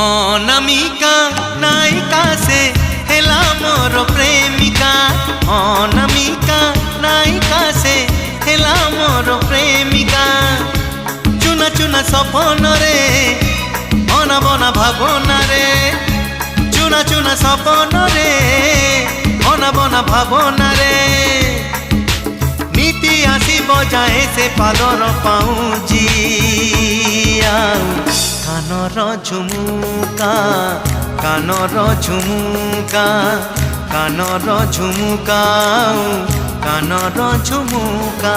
অনামিকা নায়িকা সে হেলা মোর প্রেমিকা। অনামিকা নায়িকা সে হেলা মোর প্রেমিকা। চুনা চুনা সপনরে অনাবনা ভাবনারে। চুনা চুনা সপনরে অনাবনা ভাবনারে। নীতি আসিব যায় সে পাদর পাউজি। কানর ঝুমুকা কানর ঝুমুকা কানর ঝুমুকা কানর ঝুমুকা।